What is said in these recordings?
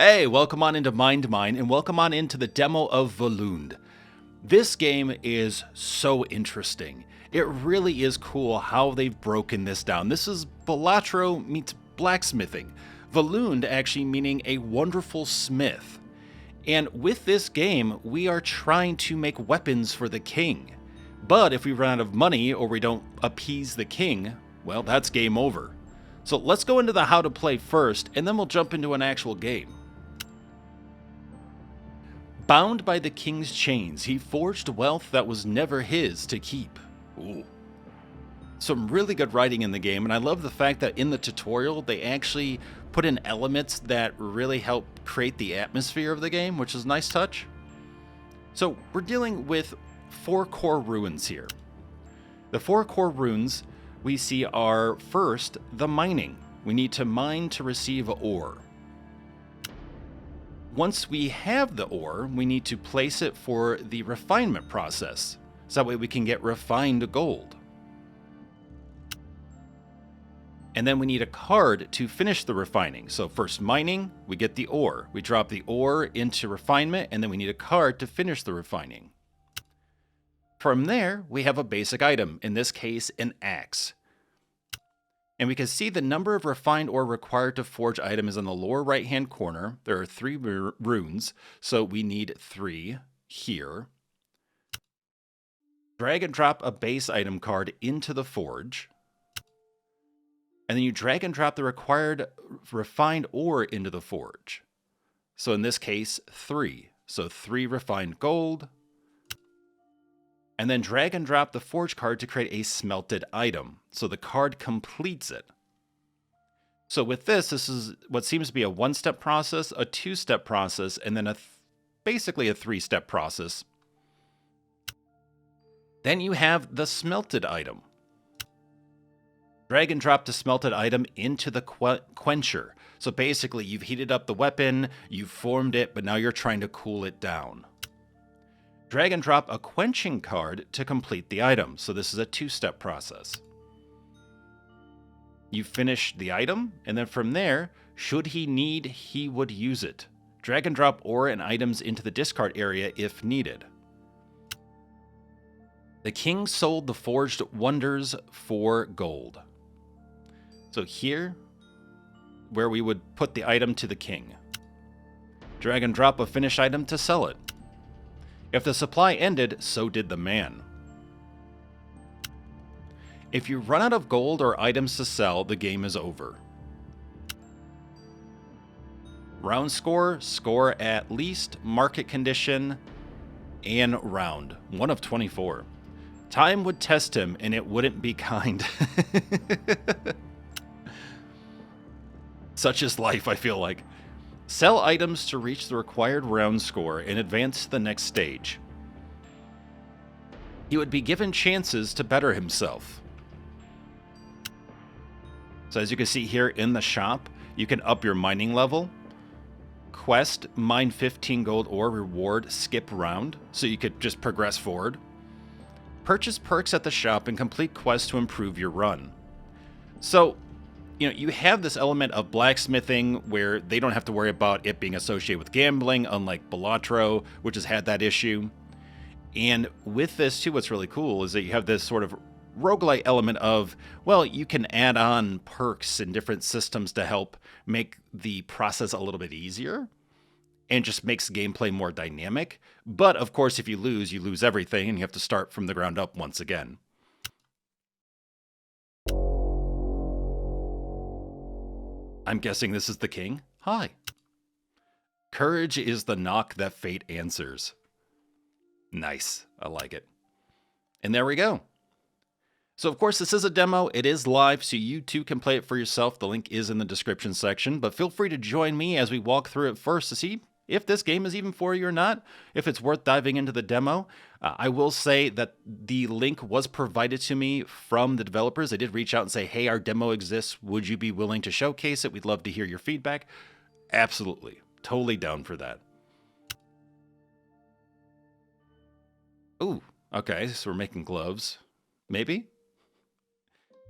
Hey, welcome on into MindMine and welcome on into the demo of Voluund. This game is so interesting. It really is cool how they've broken this down. This is Balatro meets blacksmithing. Voluund actually meaning a wonderful smith. And with this game, we are trying to make weapons for the king. But if we run out of money or we don't appease the king, well, that's game over. So let's go into the how to play first, and then we'll jump into an actual game. Bound by the king's chains, he forged wealth that was never his to keep. Ooh. Some really good writing in the game, and I love the fact that in the tutorial, they actually put in elements that really help create the atmosphere of the game, which is a nice touch. So we're dealing with 4 core runes here. The 4 core runes we see are, first, the mining. We need to mine to receive ore. Once we have the ore, we need to place it for the refinement process, so that way we can get refined gold. And then we need a card to finish the refining. So first mining, we get the ore. We drop the ore into refinement, and then we need a card to finish the refining. From there, we have a basic item, in this case, an axe. And we can see the number of refined ore required to forge item is on the lower right-hand corner. There are 3 runes, so we need 3 here. Drag and drop a base item card into the forge. And then you drag and drop the required refined ore into the forge. So in this case, 3. So 3 refined gold. And then drag and drop the forge card to create a smelted item. So the card completes it. So with this is what seems to be a 1-step process, a 2-step process, and then basically a 3-step process. Then you have the smelted item. Drag and drop the smelted item into the quencher. So basically you've heated up the weapon, you've formed it, but now you're trying to cool it down. Drag and drop a quenching card to complete the item. So this is a 2-step process. You finish the item, and then from there, should he need, he would use it. Drag and drop ore and items into the discard area if needed. The king sold the forged wonders for gold. So here, where we would put the item to the king. Drag and drop a finished item to sell it. If the supply ended, so did the man. If you run out of gold or items to sell, the game is over. Round score, score at least, market condition, and round. 1 of 24. Time would test him, and it wouldn't be kind. Such is life, I feel like. Sell items to reach the required round score and advance to the next stage. He would be given chances to better himself. So as you can see here in the shop, you can up your mining level. Quest, mine 15 gold ore, reward, skip round, so you could just progress forward. Purchase perks at the shop and complete quests to improve your run. So, you have this element of blacksmithing where they don't have to worry about it being associated with gambling, unlike Balatro, which has had that issue. And with this too, what's really cool is that you have this sort of roguelite element of, well, you can add on perks and different systems to help make the process a little bit easier and just makes the gameplay more dynamic. But of course, if you lose everything and you have to start from the ground up once again. I'm guessing this is the king. Hi. Courage is the knock that fate answers. Nice. I like it. And there we go. So of course, this is a demo. It is live, so you too can play it for yourself. The link is in the description section, but feel free to join me as we walk through it first to see if this game is even for you or not, if it's worth diving into the demo. I will say that the link was provided to me from the developers. They did reach out and say, hey, our demo exists. Would you be willing to showcase it? We'd love to hear your feedback. Absolutely. Totally down for that. Ooh, okay, so we're making gloves. Maybe?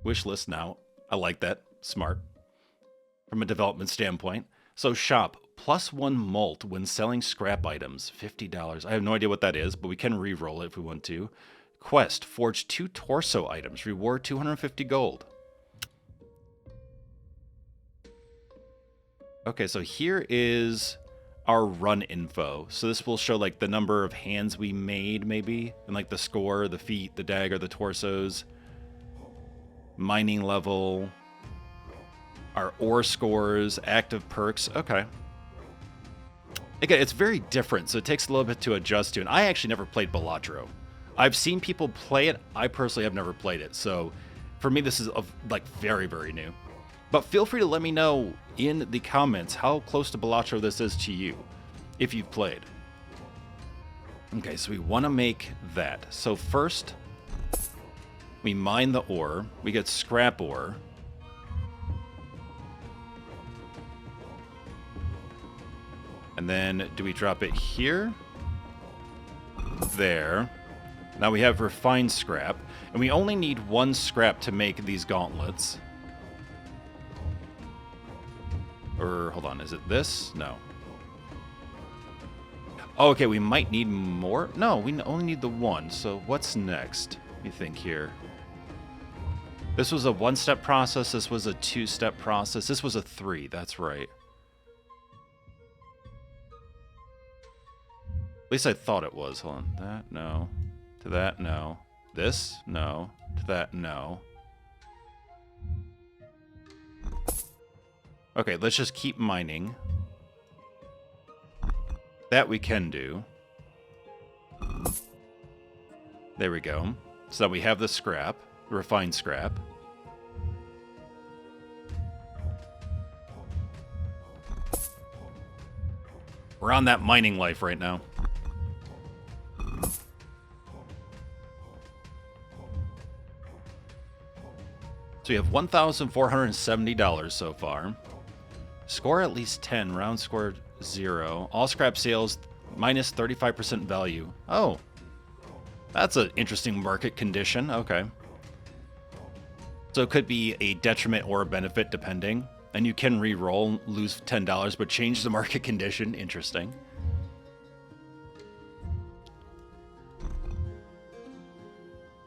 Wish list now. I like that. Smart. From a development standpoint. So shop. +1 molt when selling scrap items. $50. I have no idea what that is, but we can re-roll it if we want to. Quest, forge 2 torso items. Reward 250 gold. Okay, so here is our run info. So this will show like the number of hands we made, maybe, and like the score, the feet, the dagger, the torsos, mining level, our ore scores, active perks. Okay. Again, it's very different, so it takes a little bit to adjust to. And I actually never played Balatro. I've seen people play it. I personally have never played it. So for me, this is like very, very new. But feel free to let me know in the comments how close to Balatro this is to you, if you've played. Okay, so we want to make that. So first, we mine the ore. We get scrap ore. And then, do we drop it here? There. Now we have refined scrap. And we only need 1 scrap to make these gauntlets. Or, hold on, is it this? No. Oh, okay, we might need more. No, we only need the 1. So what's next, you think here? This was a 1-step process. This was a 2-step process. This was a 3. That's right. At least I thought it was. Hold on. That, no. To that, no. This, no. To that, no. Okay, let's just keep mining. That we can do. There we go. So we have the scrap, refined scrap. We're on that mining life right now. So we have $1,470 so far. Score at least 10. Round score 0. All scrap sales minus 35% value. Oh. That's an interesting market condition. Okay. So it could be a detriment or a benefit depending. And you can re-roll, lose $10, but change the market condition. Interesting.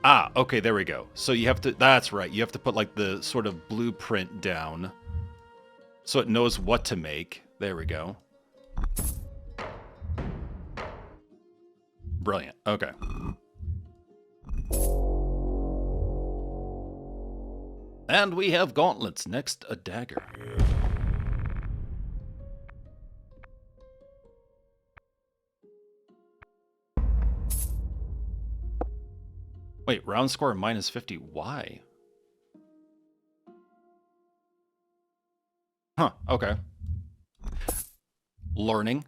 Ah, okay, there we go. So you have to, that's right, you have to put like the sort of blueprint down so it knows what to make. There we go. Brilliant, okay. And we have gauntlets. Next, a dagger. Wait, round score minus 50. Why? Huh, okay. Learning.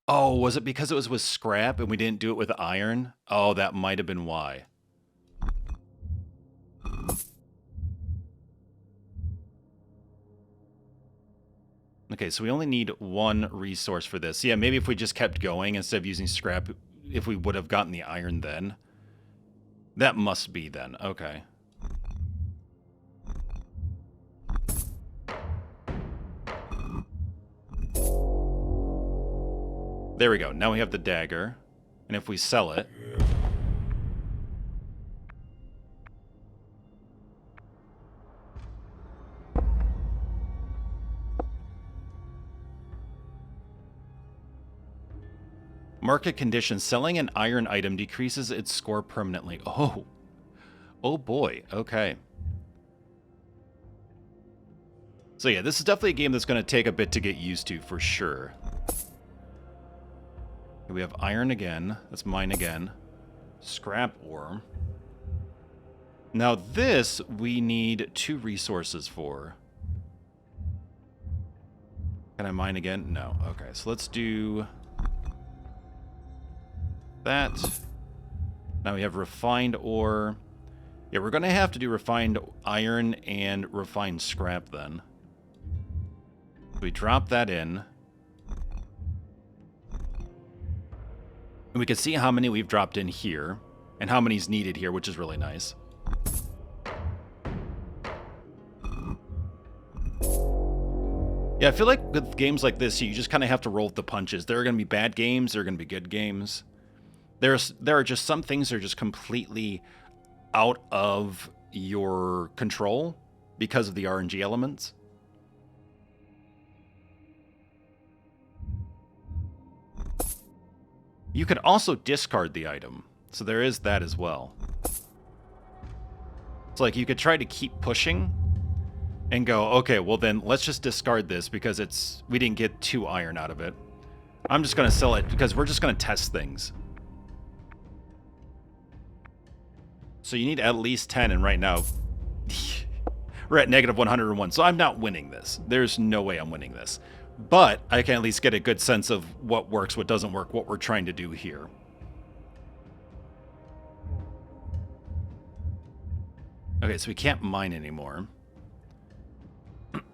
Oh, was it because it was with scrap and we didn't do it with iron? Oh, that might have been why. Okay, so we only need 1 resource for this. Yeah, maybe if we just kept going instead of using scrap, if we would have gotten the iron then. That must be then. Okay. There we go. Now we have the dagger. And if we sell it... Market conditions. Selling an iron item decreases its score permanently. Oh. Oh boy. Okay. So yeah, this is definitely a game that's going to take a bit to get used to, for sure. We have iron again. That's mine again. Scrap ore. Now this, we need 2 resources for. Can I mine again? No. Okay, so let's do... that. Now we have refined ore. Yeah, we're going to have to do refined iron and refined scrap then. We drop that in. And we can see how many we've dropped in here and how many's needed here, which is really nice. Yeah, I feel like with games like this, you just kind of have to roll with the punches. There are going to be bad games. There are going to be good games. There are just some things that are just completely out of your control because of the RNG elements. You could also discard the item, so there is that as well. It's like you could try to keep pushing and go, okay, well then let's just discard this because we didn't get 2 iron out of it. I'm just going to sell it because we're just going to test things. So you need at least 10, and right now we're at negative 101. So I'm not winning this. There's no way I'm winning this. But I can at least get a good sense of what works, what doesn't work, what we're trying to do here. Okay, so we can't mine anymore.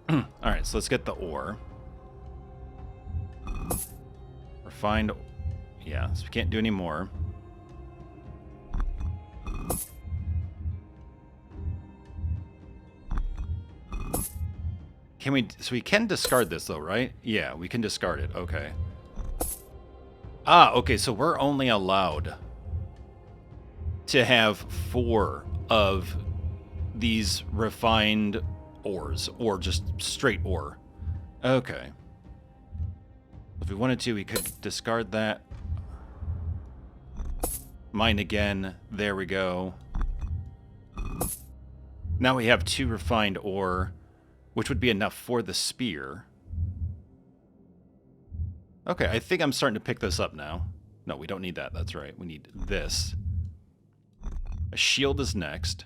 Alright, so let's get the ore. Refined. Yeah, so we can't do any more. Can we... So we can discard this, though, right? Yeah, we can discard it. Okay. Ah, okay, so we're only allowed to have 4 of these refined ores, or just straight ore. Okay. If we wanted to, we could discard that. Mine again. There we go. Now we have 2 refined ore, which would be enough for the spear. Okay, I think I'm starting to pick this up now. No, we don't need that. That's right. We need this. A shield is next.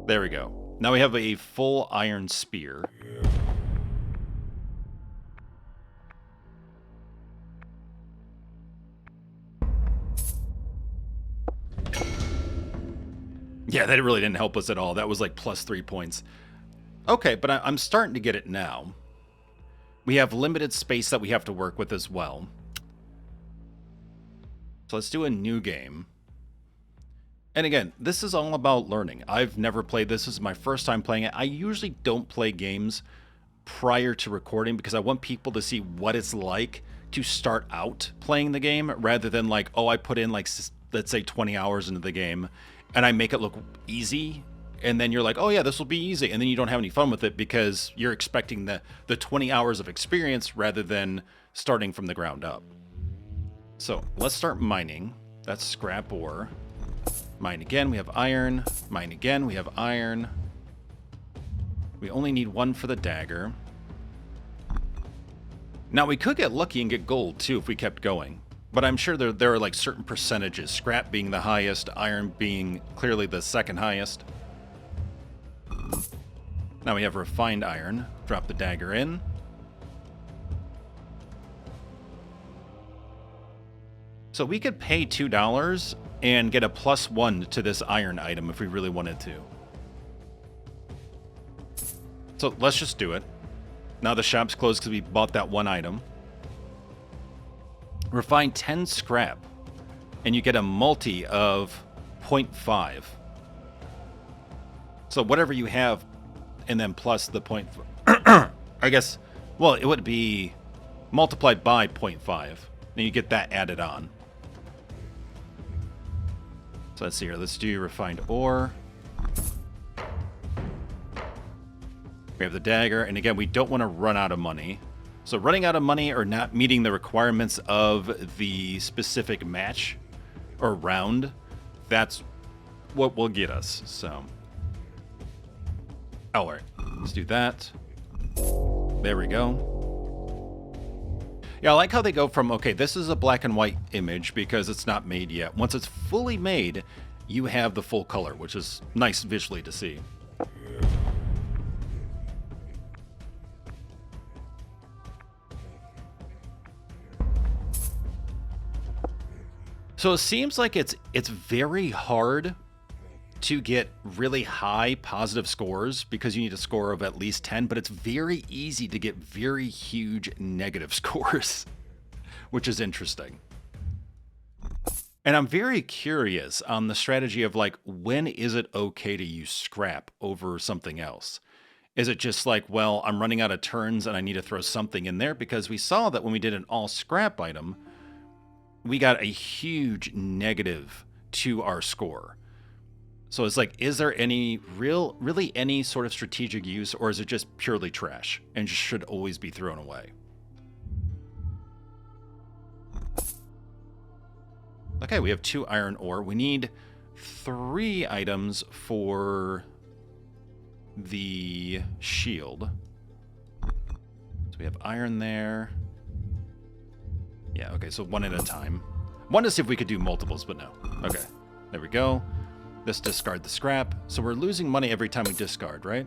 There we go. Now we have a full iron spear. Yeah, that really didn't help us at all. That was like plus 3 points. Okay, but I'm starting to get it now. We have limited space that we have to work with as well. So let's do a new game. And again, this is all about learning. I've never played this. This is my first time playing it. I usually don't play games prior to recording because I want people to see what it's like to start out playing the game rather than like, oh, I put in like, let's say 20 hours into the game and I make it look easy. And then you're like, oh yeah, this will be easy. And then you don't have any fun with it because you're expecting the 20 hours of experience rather than starting from the ground up. So let's start mining. That's scrap ore. Mine again, we have iron. Mine again, we have iron. We only need 1 for the dagger. Now we could get lucky and get gold too if we kept going. But I'm sure there are like certain percentages. Scrap being the highest, iron being clearly the second highest. Now we have refined iron. Drop the dagger in. So we could pay $2 and get a +1 to this iron item if we really wanted to. So let's just do it. Now the shop's closed because we bought that 1 item. Refine 10 scrap, and you get a multi of 0.5. So whatever you have, and then plus the point. I guess, well, it would be multiplied by 0.5. And you get that added on. So let's see here. Let's do refined ore. We have the dagger. And again, we don't want to run out of money. So running out of money or not meeting the requirements of the specific match or round, that's what will get us. So, all right, let's do that. There we go. Yeah, I like how they go from, okay, this is a black and white image because it's not made yet. Once it's fully made, you have the full color, which is nice visually to see. So it seems like it's very hard to get really high positive scores because you need a score of at least 10, but it's very easy to get very huge negative scores, which is interesting. And I'm very curious on the strategy of like, when is it okay to use scrap over something else? Is it just like, well, I'm running out of turns and I need to throw something in there? Because we saw that when we did an all scrap item, we got a huge negative to our score. So it's like, is there any really any sort of strategic use, or is it just purely trash and just should always be thrown away? Okay, we have 2 iron ore. We need 3 items for the shield. So we have iron there. Yeah, okay, so 1 at a time. Wanted to see if we could do multiples, but no. Okay, there we go. Let's discard the scrap. So we're losing money every time we discard, right?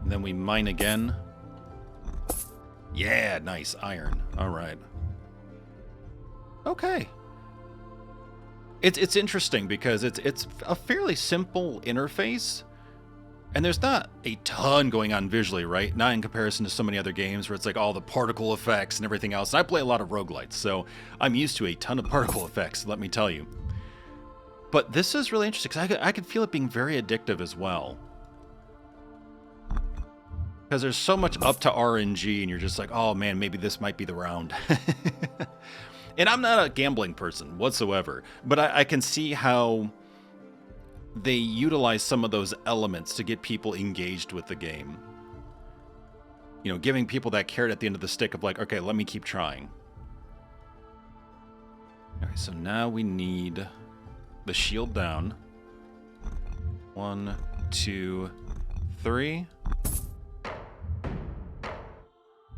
And then we mine again. Yeah, nice. Iron. All right. Okay. It's interesting because it's a fairly simple interface. And there's not a ton going on visually, right? Not in comparison to so many other games where it's like all the particle effects and everything else. And I play a lot of roguelites, so I'm used to a ton of particle effects, let me tell you. But this is really interesting because I could feel it being very addictive as well. Because there's so much up to RNG and you're just like, oh man, maybe this might be the round. And I'm not a gambling person whatsoever, but I can see how they utilize some of those elements to get people engaged with the game. You know, giving people that carrot at the end of the stick of like, okay, let me keep trying. All right, so now we need the shield down. 1, 2, 3.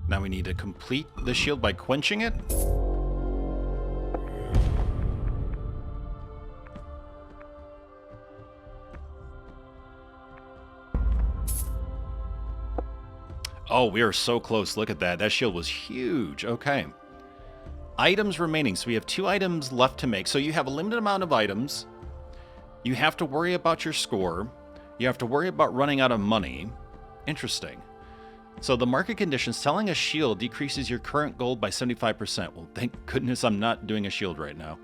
Now we need to complete the shield by quenching it. Oh, we are so close. Look at that. That shield was huge. Okay. Items remaining. So we have 2 items left to make. So you have a limited amount of items. You have to worry about your score. You have to worry about running out of money. Interesting. So the market conditions, selling a shield decreases your current gold by 75%. Well, thank goodness I'm not doing a shield right now.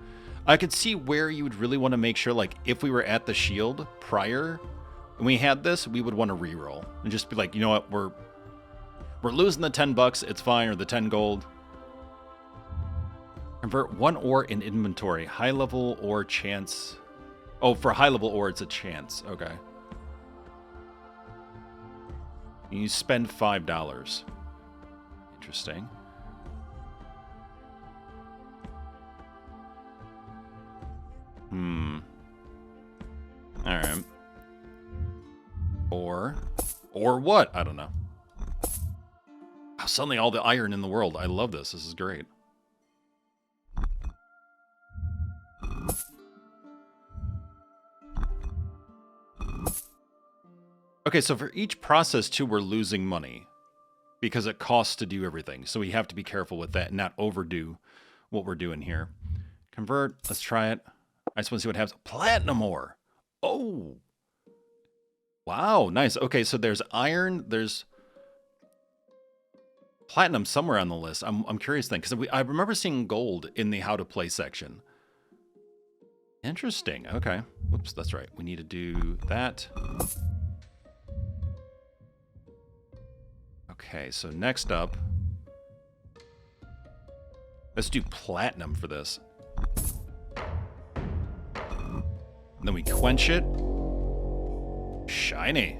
I could see where you would really want to make sure, like, if we were at the shield prior and we had this, we would want to reroll and just be like, you know what, we're losing the $10, it's fine, or the 10 gold. Convert 1 ore in inventory. High level ore chance. Oh, for high level ore, it's a chance. Okay. You spend $5. Interesting. Alright. Or what? I don't know. Oh, suddenly all the iron in the world. I love this. This is great. Okay, so for each process, too, we're losing money because it costs to do everything. So we have to be careful with that and not overdo what we're doing here. Convert. Let's try it. I just want to see what happens. Platinum ore. Oh. Wow, nice. Okay, so there's iron. There's platinum somewhere on the list. I'm curious then, because I remember seeing gold in the how to play section. Interesting. Okay. Whoops, that's right. We need to do that. Okay, so next up, let's do platinum for this. And then we quench it. Shiny.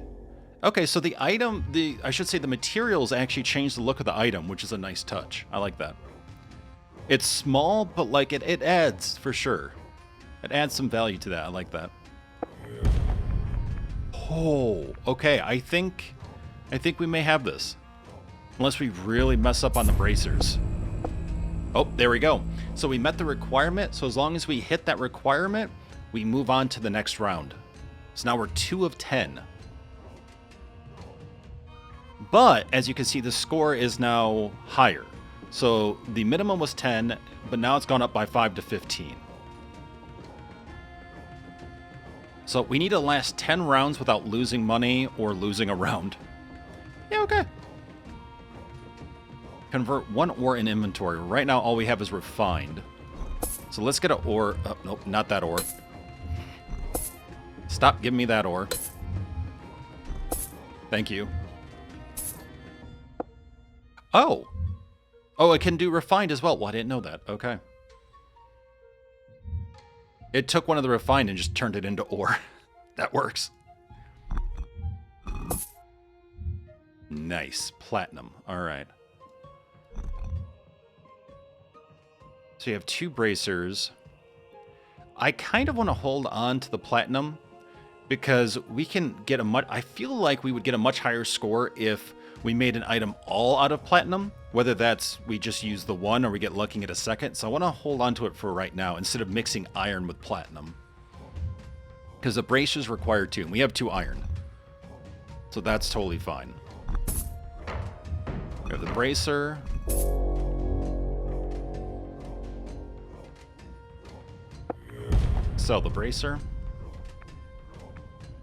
Okay, so the item, I should say the materials actually change the look of the item, which is a nice touch. I like that. It's small, but like it adds for sure. It adds some value to that. I like that. Oh, okay. I think we may have this. Unless we really mess up on the bracers. Oh, there we go. So we met the requirement. So as long as we hit that requirement, we move on to the next round. So now we're 2 of 10. But as you can see, the score is now higher. So the minimum was 10, but now it's gone up by 5 to 15. So we need to last 10 rounds without losing money or losing a round. Yeah, okay. Convert 1 ore in inventory. Right now, all we have is refined. So let's get an ore. Oh, nope, not that ore. Stop giving me that ore. Thank you. Oh! Oh, it can do refined as well. Well, I didn't know that. Okay. It took one of the refined and just turned it into ore. That works. Nice. Platinum. All right. So you have 2 bracers. I kind of want to hold on to the platinum because we can get a much... I feel like we would get a much higher score if we made an item all out of platinum, whether that's we just use the one or we get lucky at a second. So I want to hold on to it for right now instead of mixing iron with platinum. Because the bracers require 2, and we have 2 iron. So that's totally fine. We have the bracer. Sell the bracer.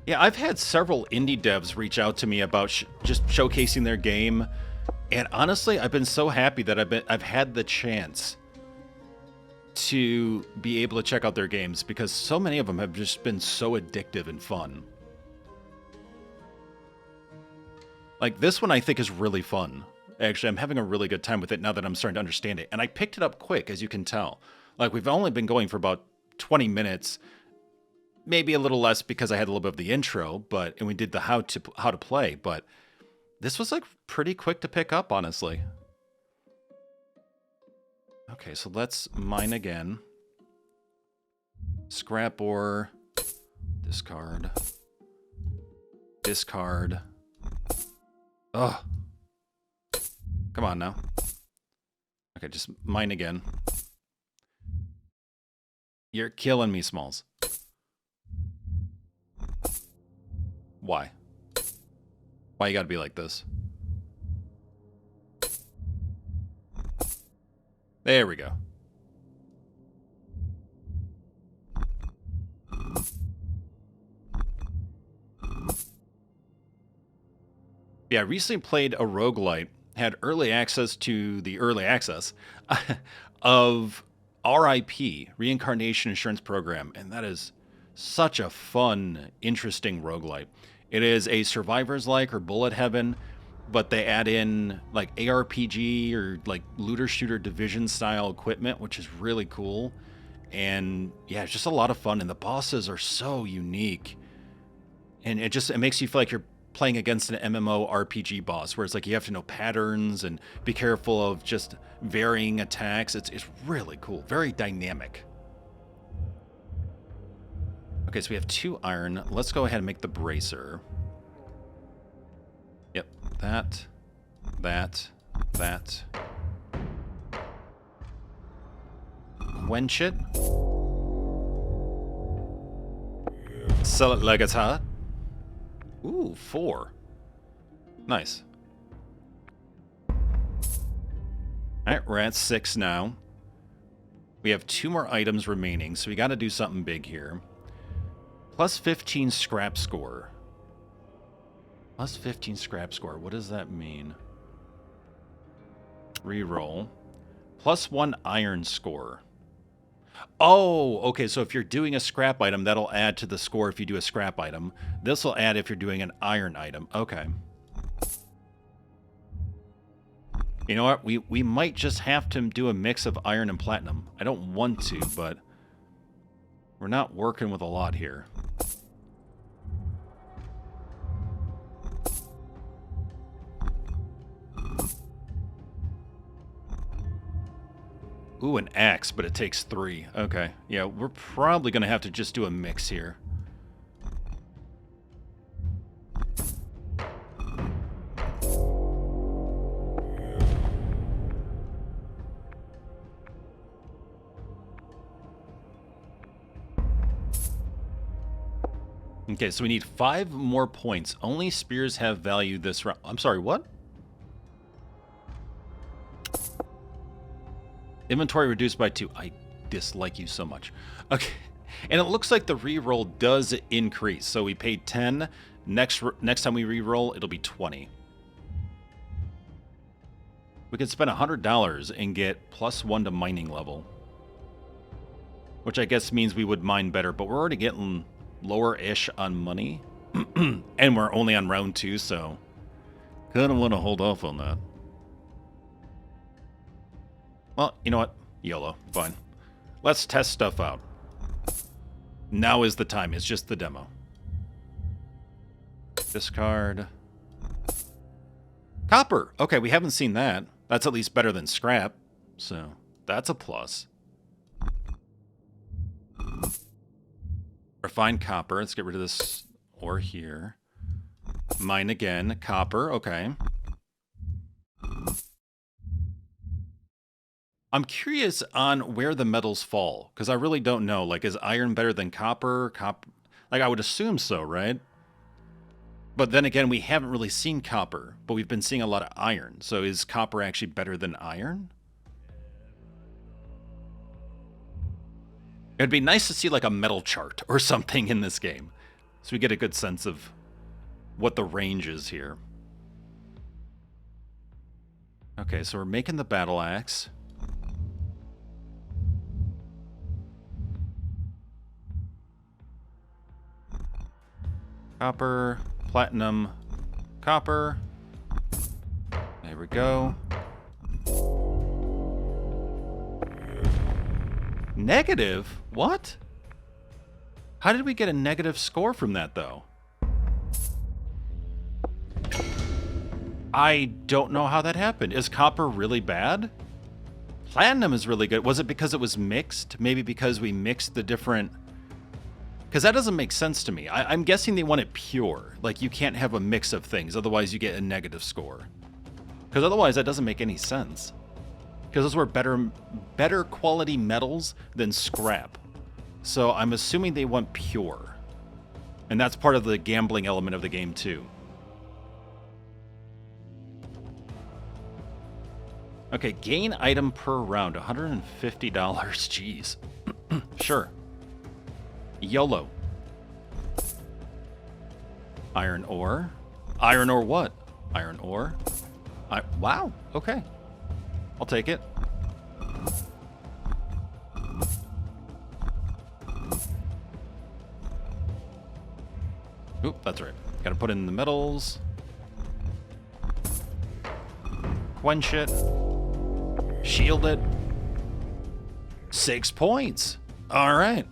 Yeah, I've had several indie devs reach out to me about just showcasing their game, and honestly, I've been so happy that I've had the chance to be able to check out their games because so many of them have just been so addictive and fun. Like this one, I think is really fun. Actually, I'm having a really good time with it now that I'm starting to understand it, and I picked it up quick, as you can tell. Like we've only been going for about 20 minutes. Maybe a little less because I had a little bit of the intro, and we did the how to play, but this was like pretty quick to pick up, honestly. Okay, so let's mine again. Scrap ore, discard, discard. Ugh. Come on now. Okay, just mine again. You're killing me, Smalls. Why? Why you gotta be like this? There we go. Yeah, I recently played a roguelite, had early access to the early access of RIP, Reincarnation Insurance Program, and that is such a fun, interesting roguelite. It is a survivors-like or bullet heaven, but they add in like ARPG or like looter shooter division style equipment, which is really cool. And yeah, it's just a lot of fun, and the bosses are so unique. And it makes you feel like you're playing against an MMO RPG boss, where it's like you have to know patterns and be careful of just varying attacks. It's really cool, very dynamic. Okay, so we have 2 iron. Let's go ahead and make the bracer. Yep, that. Quench it. Sell it like it's hot. Ooh, 4. Nice. Alright, we're at 6 now. We have 2 more items remaining, so we gotta do something big here. Plus 15 scrap score. Plus 15 scrap score. What does that mean? Reroll. Plus 1 iron score. Oh, okay, so if you're doing a scrap item, that'll add to the score if you do a scrap item. This will add if you're doing an iron item. Okay. You know what? We might just have to do a mix of iron and platinum. I don't want to, but we're not working with a lot here. Ooh, an axe, but it takes 3. Okay. Yeah, we're probably going to have to just do a mix here. Okay, so we need 5 more points. Only spears have value this round. I'm sorry, what? Inventory reduced by 2. I dislike you so much. Okay. And it looks like the reroll does increase. So we paid 10. Next time we reroll, it'll be 20. We could spend $100 and get +1 to mining level. Which I guess means we would mine better, but we're already getting lower-ish on money. And we're only on round 2, so kind of want to hold off on that. Well, you know what? YOLO. Fine. Let's test stuff out. Now is the time. It's just the demo. Discard. Copper. Okay, we haven't seen that. That's at least better than scrap. So, that's a plus. Refined copper. Let's get rid of this ore here. Mine again. Copper. Okay. I'm curious on where the metals fall, because I really don't know. Like, is iron better than copper? Like, I would assume so, right? But then again, we haven't really seen copper, but we've been seeing a lot of iron. So is copper actually better than iron? It'd be nice to see like a metal chart or something in this game, so we get a good sense of what the range is here. Okay, so we're making the battle axe. Copper, platinum, copper. There we go. Negative? What? How did we get a negative score from that, though? I don't know how that happened. Is copper really bad? Platinum is really good. Was it because it was mixed? Maybe because we mixed the different... Because that doesn't make sense to me. I'm guessing they want it pure. Like, you can't have a mix of things, otherwise you get a negative score. Because otherwise that doesn't make any sense. Because those were better quality metals than scrap. So I'm assuming they want pure. And that's part of the gambling element of the game, too. Okay, gain item per round, $150. Jeez. Sure. YOLO. Iron ore. Iron ore what? Iron ore. Wow, okay. I'll take it. Oop, that's right. Gotta put in the metals. Quench it. Shield it. 6 points. All right.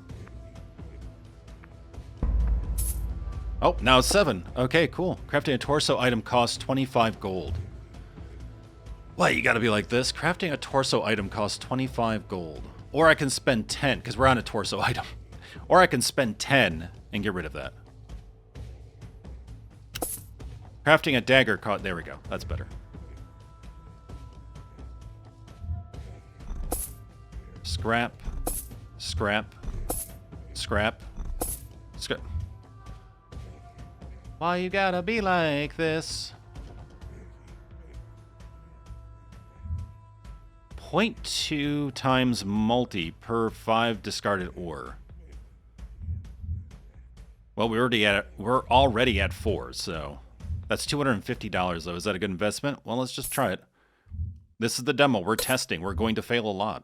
Oh, now it's 7. Okay, cool. Crafting a torso item costs 25 gold. Why, you gotta be like this? Crafting a torso item costs 25 gold. Or I can spend 10, because we're on a torso item. Or I can spend 10 and get rid of that. Crafting a dagger cost... There we go. That's better. Scrap. Scrap. Scrap. Scrap. Why you gotta be like this? 0.2 times multi per 5 discarded ore. Well, we're already at 4, so that's $250 though. Is that a good investment? Well, let's just try it. This is the demo. We're testing. We're going to fail a lot.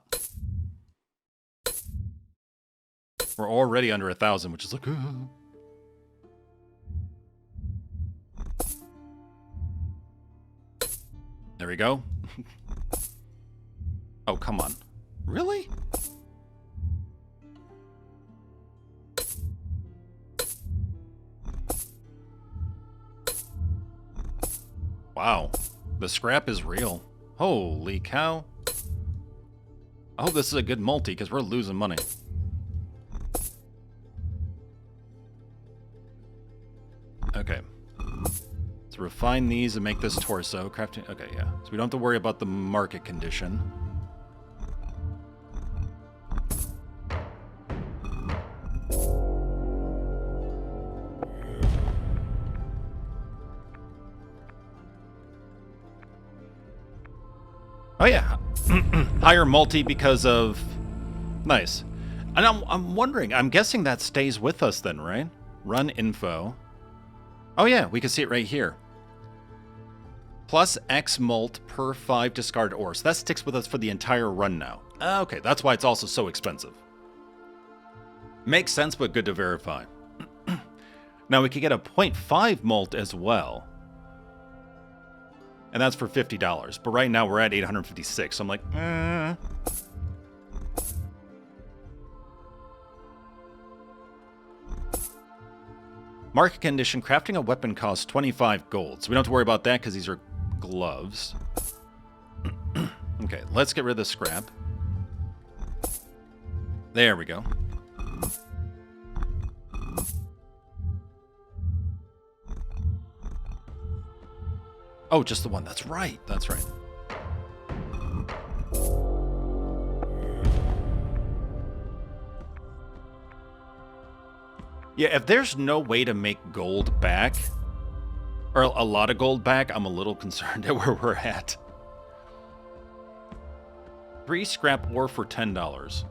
We're already under 1,000, which is like... There we go. Oh, come on. Really? Wow. The scrap is real. Holy cow. I hope this is a good multi, because we're losing money. Okay. Let's refine these and make this torso. Crafting... Okay, yeah. So we don't have to worry about the market condition. Oh, yeah. Higher multi because of... Nice. And I'm wondering, I'm guessing that stays with us then, right? Run info. Oh, yeah, we can see it right here. Plus X mult per 5 discarded ore. So that sticks with us for the entire run now. Okay, that's why it's also so expensive. Makes sense, but good to verify. Now we could get a 0.5 mult as well. And that's for $50. But right now we're at 856. So I'm like, Market condition, crafting a weapon costs 25 gold. So we don't have to worry about that because these are gloves. Okay, let's get rid of the scrap. There we go. Oh, just the one. That's right. That's right. Yeah, if there's no way to make gold back, or a lot of gold back, I'm a little concerned at where we're at. 3 scrap ore for $10.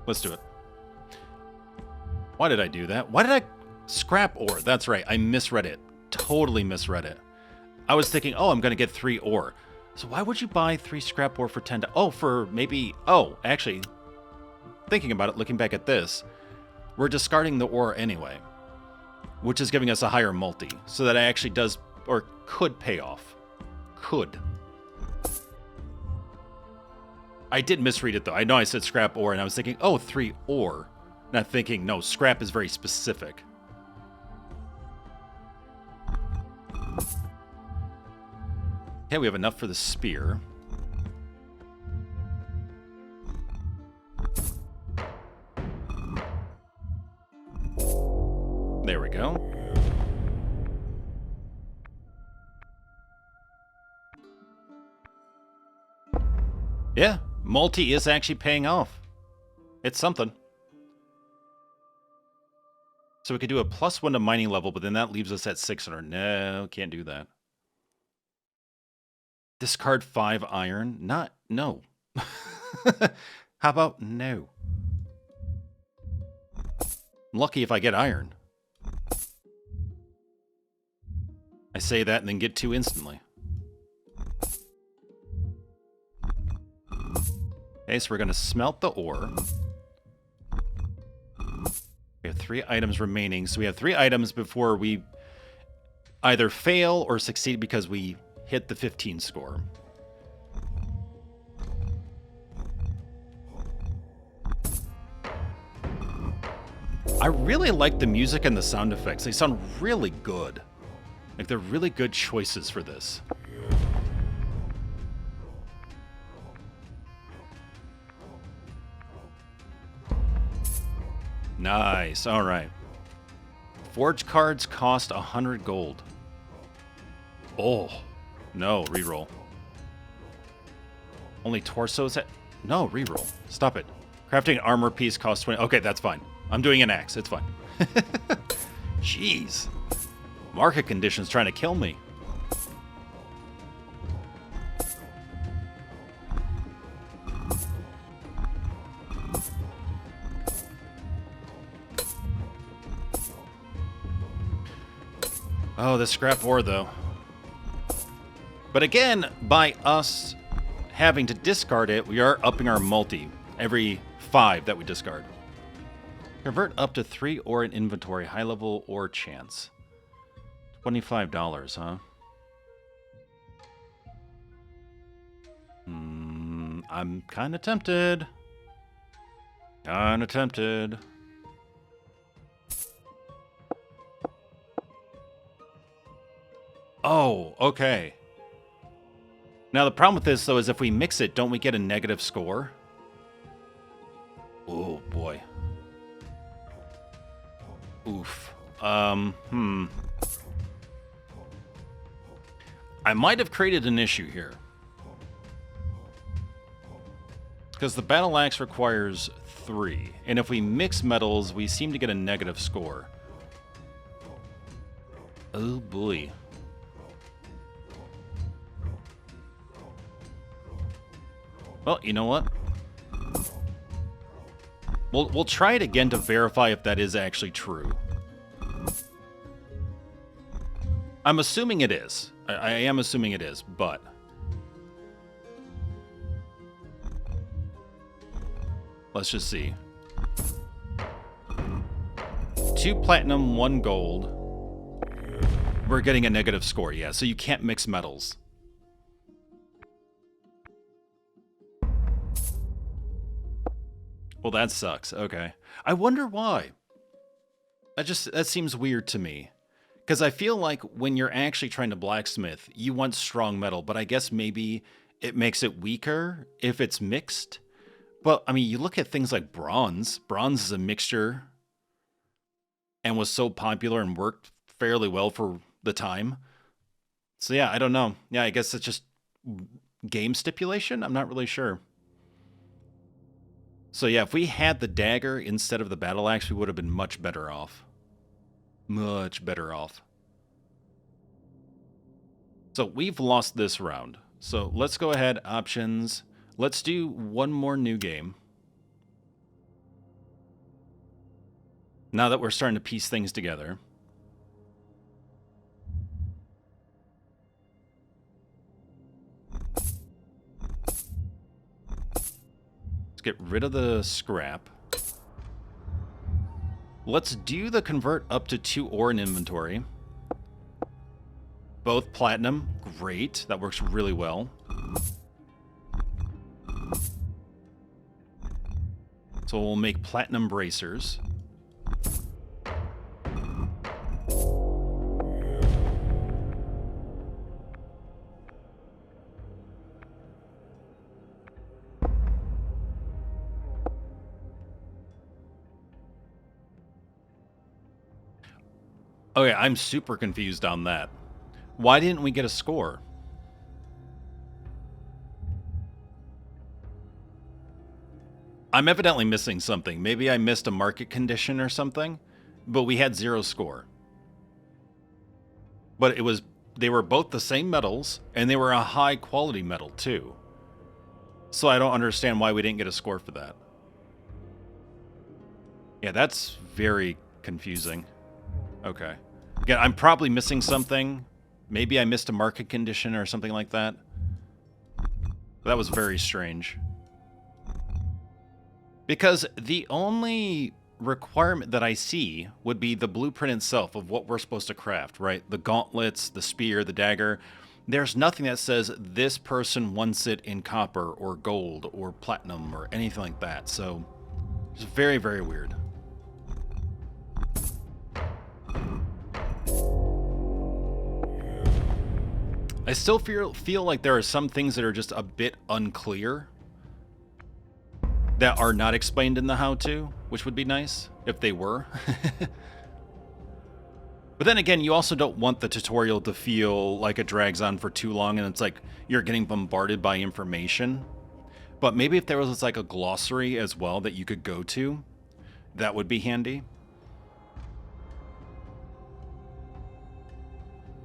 Let's do it. Why did I do that? Why did I... Scrap ore. That's right. I misread it. Totally misread it. I was thinking, oh, I'm going to get 3 ore. So why would you buy 3 scrap ore for $10? Oh, for maybe... Oh, actually, thinking about it, looking back at this, we're discarding the ore anyway, which is giving us a higher multi. So that actually does, or could pay off. Could. I did misread it, though. I know I said scrap ore, and I was thinking, oh, 3 ore. Not thinking, no, scrap is very specific. Okay, we have enough for the spear. There we go. Yeah, multi is actually paying off. It's something. So we could do a +1 to mining level, but then that leaves us at 600. No, can't do that. Discard 5 iron? No. How about no? I'm lucky if I get iron. I say that and then get 2 instantly. Okay, so we're going to smelt the ore. We have 3 items remaining, so we have 3 items before we either fail or succeed because we hit the 15 score. I really like the music and the sound effects. They sound really good. Like, they're really good choices for this. Nice. All right. Forge cards cost 100 gold. Oh. No, reroll. Only torsos at... No, reroll. Stop it. Crafting armor piece costs 20... Okay, that's fine. I'm doing an axe. It's fine. Jeez. Market conditions trying to kill me. Oh, the scrap ore, though. But again, by us having to discard it, we are upping our multi every 5 that we discard. Convert up to 3 ore in inventory. High level ore chance. $25, huh? I'm kind of tempted. Oh, okay. Now, the problem with this, though, is if we mix it, don't we get a negative score? Oh, boy. Oof. I might have created an issue here. Because the battle axe requires 3. And if we mix metals, we seem to get a negative score. Oh, boy. Well, you know what? We'll try it again to verify if that is actually true. I'm assuming it is. I am assuming it is, but... let's just see. 2 platinum, 1 gold. We're getting a negative score, yeah, so you can't mix metals. Well, that sucks. Okay. I wonder why. That seems weird to me. Because I feel like when you're actually trying to blacksmith, you want strong metal, but I guess maybe it makes it weaker if it's mixed. But, I mean, you look at things like bronze. Bronze is a mixture and was so popular and worked fairly well for the time. So, yeah, I don't know. Yeah, I guess it's just game stipulation? I'm not really sure. So, yeah, if we had the dagger instead of the battle axe, we would have been much better off. Much better off. So, we've lost this round. So, let's go ahead, options. Let's do one more new game. Now that we're starting to piece things together. Let's get rid of the scrap. Let's do the convert up to 2 ore in inventory. Both platinum. Great. That works really well. So we'll make platinum bracers. Okay, I'm super confused on that. Why didn't we get a score? I'm evidently missing something. Maybe I missed a market condition or something, but we had 0 score. But they were both the same metals, and they were a high quality metal too. So I don't understand why we didn't get a score for that. Yeah, that's very confusing. Okay. Again, I'm probably missing something. Maybe I missed a market condition or something like that. That was very strange. Because the only requirement that I see would be the blueprint itself of what we're supposed to craft, right? The gauntlets, the spear, the dagger. There's nothing that says this person wants it in copper or gold or platinum or anything like that. So it's very, very weird. I still feel like there are some things that are just a bit unclear that are not explained in the how-to, which would be nice if they were. But then again, you also don't want the tutorial to feel like it drags on for too long and it's like you're getting bombarded by information. But maybe if there was like a glossary as well that you could go to, that would be handy.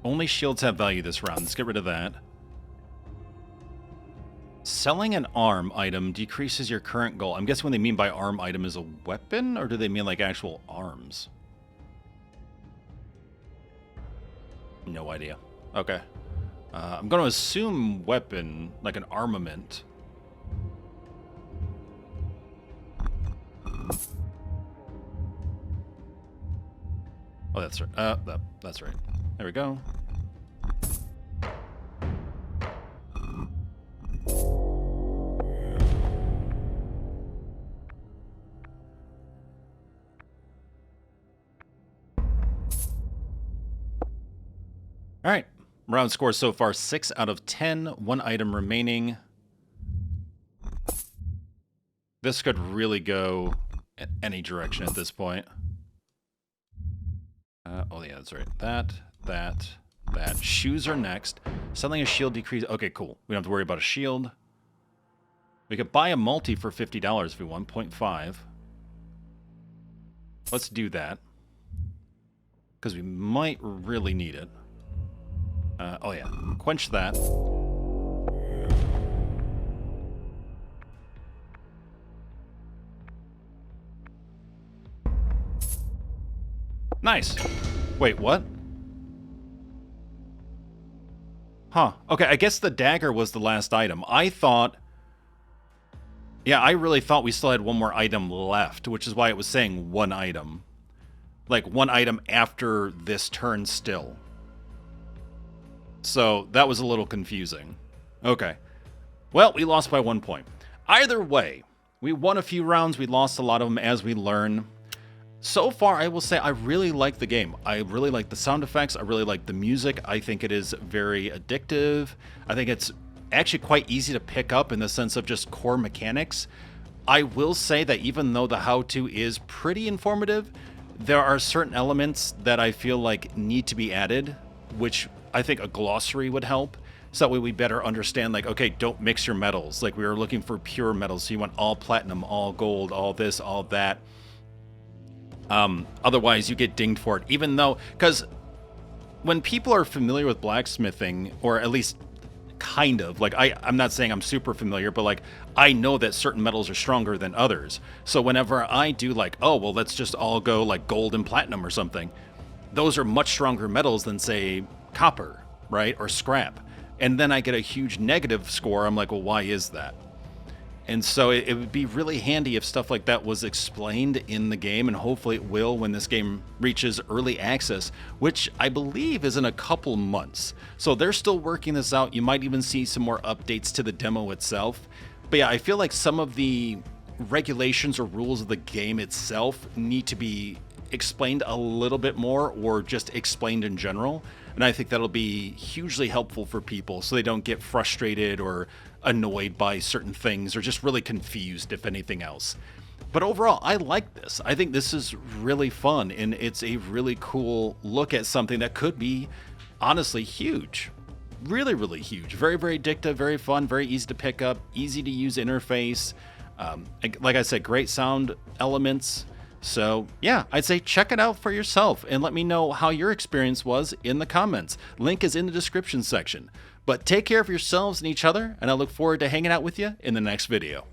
Only shields have value this round. Let's get rid of that. Selling an arm item decreases your current goal. I'm guessing what they mean by arm item is a weapon, or do they mean like actual arms? No idea. Okay. I'm going to assume weapon, like an armament. Oh, that's right. That's right. There we go. All right. Round score so far 6 out of 10. 1 item remaining. This could really go any direction at this point. Oh, yeah, that's right. That. Shoes are next. Selling a shield decrease. Okay, cool. We don't have to worry about a shield. We could buy a multi for $50 if we want. 0.5. Let's do that. Because we might really need it. Oh, yeah. Quench that. Nice. Wait, what? Huh. Okay, I guess the dagger was the last item. I thought... Yeah, I really thought we still had one more item left, which is why it was saying one item. Like, one item after this turn still. So, that was a little confusing. Okay. Well, we lost by 1 point. Either way, we won a few rounds, we lost a lot of them as we learn. So far, I will say I really like the game. I really like the sound effects. I really like the music. I think it is very addictive. I think it's actually quite easy to pick up in the sense of just core mechanics. I will say that even though the how-to is pretty informative, there are certain elements that I feel like need to be added, which I think a glossary would help. So that way we better understand, like, okay, don't mix your metals. Like, we were looking for pure metals, so you want all platinum, all gold, all this, all that. Otherwise, you get dinged for it, even though... Because when people are familiar with blacksmithing, or at least kind of, like, I'm not saying I'm super familiar, but, like, I know that certain metals are stronger than others. So whenever I do, like, oh, well, let's just all go, like, gold and platinum or something, those are much stronger metals than, say, copper, right, or scrap. And then I get a huge negative score. I'm like, well, why is that? And so it would be really handy if stuff like that was explained in the game, and hopefully it will when this game reaches early access, which I believe is in a couple months. So they're still working this out. You might even see some more updates to the demo itself. But yeah, I feel like some of the regulations or rules of the game itself need to be explained a little bit more, or just explained in general. And I think that'll be hugely helpful for people so they don't get frustrated or annoyed by certain things, or just really confused, if anything else. But overall, I like this. I think this is really fun, and it's a really cool look at something that could be honestly huge. Really, really huge. Very, very addictive, very fun, very easy to pick up, easy to use interface. Like I said, great sound elements. So yeah, I'd say check it out for yourself and let me know how your experience was in the comments. Link is in the description section. But take care of yourselves and each other, and I look forward to hanging out with you in the next video.